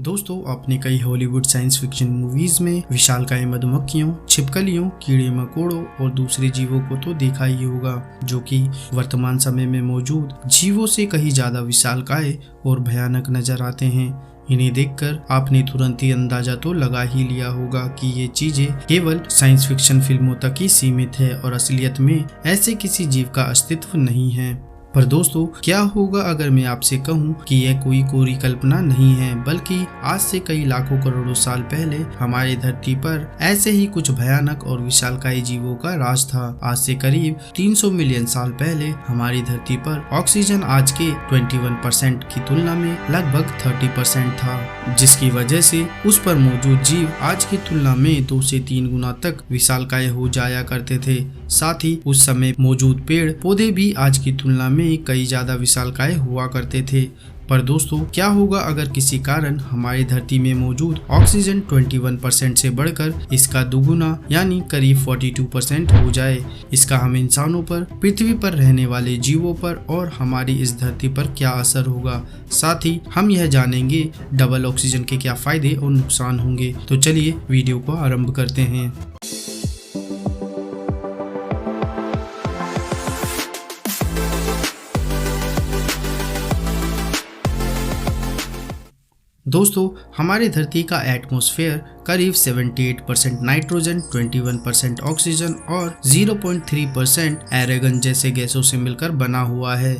दोस्तों, आपने कई हॉलीवुड साइंस फिक्शन मूवीज में विशालकाय मधुमक्खियों, छिपकलियों, कीड़े मकोड़ों और दूसरे जीवों को तो देखा ही होगा, जो कि वर्तमान समय में मौजूद जीवों से कहीं ज्यादा विशालकाय और भयानक नजर आते हैं। इन्हें देखकर आपने तुरंत ही अंदाजा तो लगा ही लिया होगा कि ये चीजें केवल साइंस फिक्शन फिल्मों तक ही सीमित है और असलियत में ऐसे किसी जीव का अस्तित्व नहीं है। पर दोस्तों, क्या होगा अगर मैं आपसे कहूं कि यह कोई कोरी कल्पना नहीं है, बल्कि आज से कई लाखों करोड़ों साल पहले हमारी धरती पर ऐसे ही कुछ भयानक और विशालकाय जीवों का राज था। आज से करीब 300 मिलियन साल पहले हमारी धरती पर ऑक्सीजन आज के 21% की तुलना में लगभग 30% था, जिसकी वजह से उस पर मौजूद जीव आज की तुलना में 2 से 3 गुना तक विशालकाय हो जाया करते थे। साथ ही उस समय मौजूद पेड़ पौधे भी आज की तुलना में कई ज्यादा विशालकाय हुआ करते थे। पर दोस्तों, क्या होगा अगर किसी कारण हमारी धरती में मौजूद ऑक्सीजन 21% से बढ़कर इसका दुगुना यानी करीब 42% हो जाए? इसका हम इंसानों पर, पृथ्वी पर रहने वाले जीवों पर और हमारी इस धरती पर क्या असर होगा? साथ ही हम यह जानेंगे डबल ऑक्सीजन के क्या फायदे और नुकसान होंगे। तो चलिए वीडियो को आरंभ करते हैं। दोस्तों, हमारी धरती का एटमॉस्फेयर करीब 78% नाइट्रोजन, 21% ऑक्सीजन और 0.3% एरेगन जैसे गैसों से मिलकर बना हुआ है।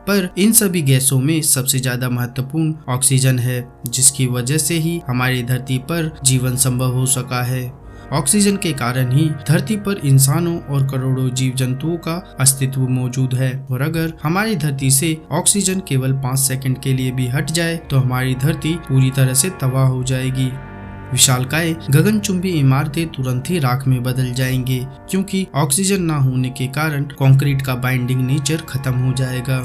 पर इन सभी गैसों में सबसे ज्यादा महत्वपूर्ण ऑक्सीजन है, जिसकी वजह से ही हमारी धरती पर जीवन संभव हो सका है। ऑक्सीजन के कारण ही धरती पर इंसानों और करोड़ों जीव जंतुओं का अस्तित्व मौजूद है। और अगर हमारी धरती से ऑक्सीजन केवल 5 सेकंड के लिए भी हट जाए तो हमारी धरती पूरी तरह से तबाह हो जाएगी। विशालकाय गगनचुंबी इमारतें तुरंत ही राख में बदल जाएंगे, क्योंकि ऑक्सीजन न होने के कारण कंक्रीट का बाइंडिंग नेचर खत्म हो जाएगा।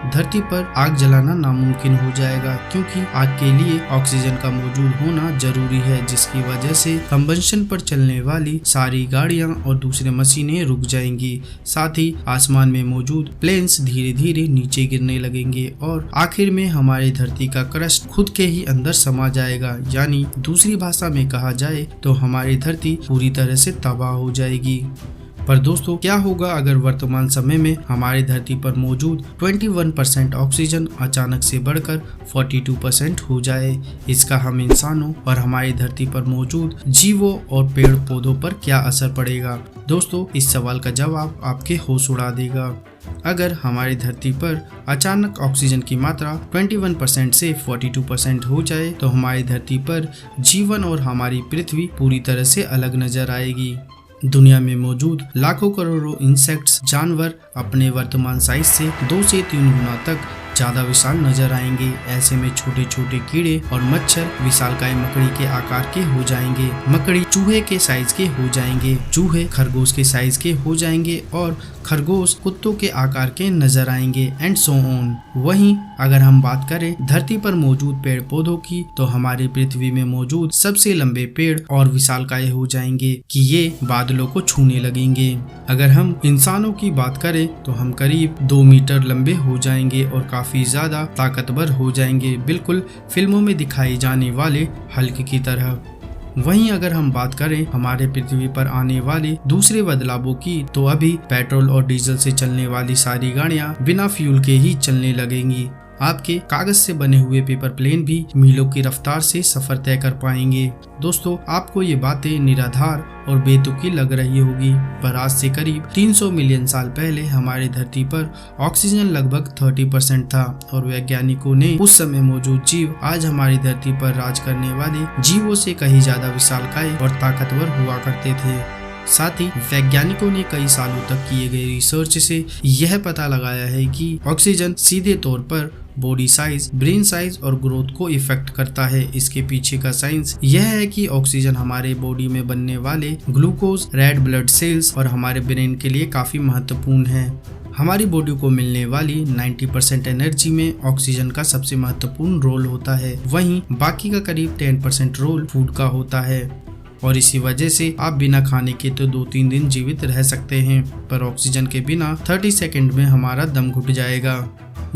धरती पर आग जलाना नामुमकिन हो जाएगा, क्योंकि आग के लिए ऑक्सीजन का मौजूद होना जरूरी है, जिसकी वजह से कंबंशन पर चलने वाली सारी गाड़ियां और दूसरे मशीनें रुक जाएंगी। साथ ही आसमान में मौजूद प्लेन्स धीरे धीरे नीचे गिरने लगेंगे और आखिर में हमारी धरती का क्रस्ट खुद के ही अंदर समा जाएगा। यानी दूसरी भाषा में कहा जाए तो हमारी धरती पूरी तरह से तबाह हो जाएगी। पर दोस्तों, क्या होगा अगर वर्तमान समय में हमारी धरती पर मौजूद 21% ऑक्सीजन अचानक से बढ़कर 42% हो जाए? इसका हम इंसानों और हमारी धरती पर मौजूद जीवों और पेड़ पौधों पर क्या असर पड़ेगा? दोस्तों, इस सवाल का जवाब आपके होश उड़ा देगा। अगर हमारी धरती पर अचानक ऑक्सीजन की मात्रा 21% से 42% हो जाए तो हमारी धरती पर जीवन और हमारी पृथ्वी पूरी तरह से अलग नजर आएगी। दुनिया में मौजूद लाखों करोड़ों इंसेक्ट्स जानवर अपने वर्तमान साइज से 2 से 3 गुना तक ज्यादा विशाल नजर आएंगे। ऐसे में छोटे छोटे कीड़े और मच्छर विशालकाय मकड़ी के आकार के हो जाएंगे, मकड़ी चूहे के साइज के हो जाएंगे, चूहे खरगोश के साइज के हो जाएंगे और खरगोश कुत्तों के आकार के नजर आएंगे एंड सो ऑन। वहीं अगर हम बात करें धरती पर मौजूद पेड़ पौधों की, तो हमारी पृथ्वी में मौजूद सबसे लंबे पेड़ और विशालकाय हो जाएंगे कि ये बादलों को छूने लगेंगे। अगर हम इंसानों की बात करें तो हम करीब 2 मीटर लंबे हो जाएंगे और काफी ज्यादा ताकतवर हो जाएंगे, बिल्कुल फिल्मों में दिखाई जाने वाले हल्क की तरह। वहीं अगर हम बात करें हमारे पृथ्वी पर आने वाले दूसरे बदलावों की, तो अभी पेट्रोल और डीजल से चलने वाली सारी गाड़ियां बिना फ्यूल के ही चलने लगेंगी। आपके कागज से बने हुए पेपर प्लेन भी मीलों की रफ्तार से सफर तय कर पाएंगे। दोस्तों, आपको ये बातें निराधार और बेतुकी लग रही होगी, पर आज से करीब 300 मिलियन साल पहले हमारी धरती पर ऑक्सीजन लगभग 30% था और वैज्ञानिकों ने उस समय मौजूद जीव आज हमारी धरती पर राज करने वाले जीवों से कहीं ज्यादा विशालकाय और ताकतवर हुआ करते थे। साथ ही वैज्ञानिकों ने कई सालों तक किए गए रिसर्च से यह पता लगाया है कि ऑक्सीजन सीधे तौर पर बॉडी साइज, ब्रेन साइज और ग्रोथ को इफेक्ट करता है। इसके पीछे का साइंस यह है कि ऑक्सीजन हमारे बॉडी में बनने वाले ग्लूकोज, रेड ब्लड सेल्स और हमारे ब्रेन के लिए काफी महत्वपूर्ण है। हमारी बॉडी को मिलने वाली 90% एनर्जी में ऑक्सीजन का सबसे महत्वपूर्ण रोल होता है। वहीं बाकी का करीब 10% रोल फूड का होता है और इसी वजह से आप बिना खाने के तो 2-3 दिन जीवित रह सकते हैं, पर ऑक्सीजन के बिना 30 सेकंड में हमारा दम घुट जाएगा।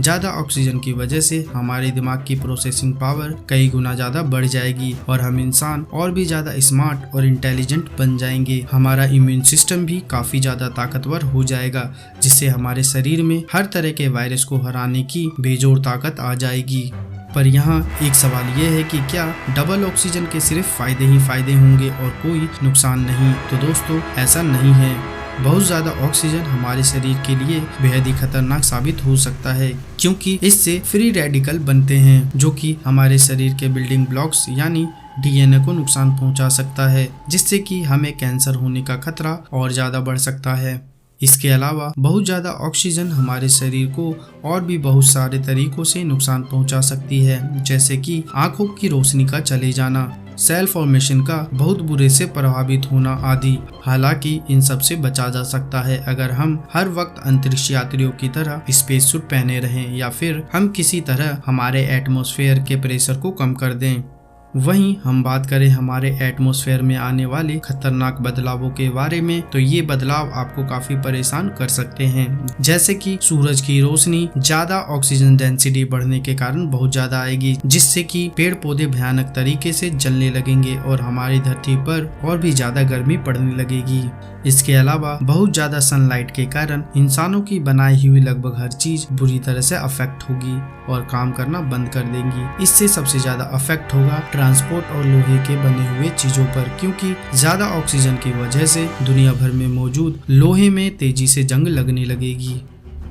ज्यादा ऑक्सीजन की वजह से हमारे दिमाग की प्रोसेसिंग पावर कई गुना ज्यादा बढ़ जाएगी और हम इंसान और भी ज्यादा स्मार्ट और इंटेलिजेंट बन जाएंगे। हमारा इम्यून सिस्टम भी काफी ज्यादा ताकतवर हो जाएगा, जिससे हमारे शरीर में हर तरह के वायरस को हराने की बेजोड़ ताकत आ जाएगी। पर यहाँ एक सवाल ये है कि क्या डबल ऑक्सीजन के सिर्फ फायदे ही फायदे होंगे और कोई नुकसान नहीं? तो दोस्तों ऐसा नहीं है। बहुत ज्यादा ऑक्सीजन हमारे शरीर के लिए बेहद ही खतरनाक साबित हो सकता है, क्योंकि इससे फ्री रेडिकल बनते हैं जो कि हमारे शरीर के बिल्डिंग ब्लॉक्स यानी DNA को नुकसान पहुंचा सकता है, जिससे कि हमें कैंसर होने का खतरा और ज्यादा बढ़ सकता है। इसके अलावा बहुत ज़्यादा ऑक्सीजन हमारे शरीर को और भी बहुत सारे तरीकों से नुकसान पहुंचा सकती है, जैसे कि आंखों की रोशनी का चले जाना, सेल फॉर्मेशन का बहुत बुरे से प्रभावित होना आदि। हालांकि इन सब से बचा जा सकता है अगर हम हर वक्त अंतरिक्ष यात्रियों की तरह स्पेस सूट पहने रहें या फिर हम किसी तरह हमारे एटमॉस्फेयर के प्रेशर को कम कर दें। वहीं हम बात करें हमारे एटमॉस्फेयर में आने वाले खतरनाक बदलावों के बारे में, तो ये बदलाव आपको काफी परेशान कर सकते हैं, जैसे कि सूरज की रोशनी ज्यादा ऑक्सीजन डेंसिटी बढ़ने के कारण बहुत ज्यादा आएगी, जिससे कि पेड़ पौधे भयानक तरीके से जलने लगेंगे और हमारी धरती पर और भी ज्यादा गर्मी पड़ने लगेगी। इसके अलावा बहुत ज्यादा सनलाइट के कारण इंसानों की बनाई हुई लगभग हर चीज बुरी तरह से अफेक्ट होगी और काम करना बंद कर देंगी। इससे सबसे ज्यादा अफेक्ट होगा ट्रांसपोर्ट और लोहे के बने हुए चीजों पर, क्योंकि ज्यादा ऑक्सीजन की वजह से दुनिया भर में मौजूद लोहे में तेजी से जंग लगने लगेगी।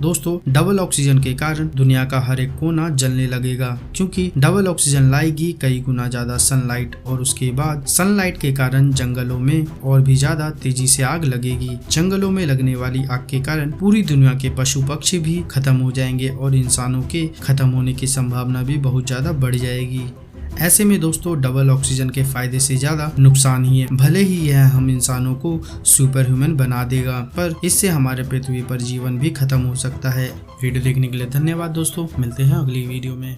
दोस्तों डबल ऑक्सीजन के कारण दुनिया का हर एक कोना जलने लगेगा, क्योंकि डबल ऑक्सीजन लाएगी कई गुना ज्यादा सनलाइट और उसके बाद सनलाइट के कारण जंगलों में और भी ज्यादा तेजी से आग लगेगी। जंगलों में लगने वाली आग के कारण पूरी दुनिया के पशु पक्षी भी खत्म हो जाएंगे और इंसानों के खत्म होने की संभावना भी बहुत ज्यादा बढ़ जाएगी। ऐसे में दोस्तों डबल ऑक्सीजन के फायदे से ज्यादा नुकसान ही है। भले ही यह हम इंसानों को सुपर ह्यूमन बना देगा, पर इससे हमारे पृथ्वी पर जीवन भी खत्म हो सकता है। वीडियो देखने के लिए धन्यवाद दोस्तों, मिलते हैं अगली वीडियो में।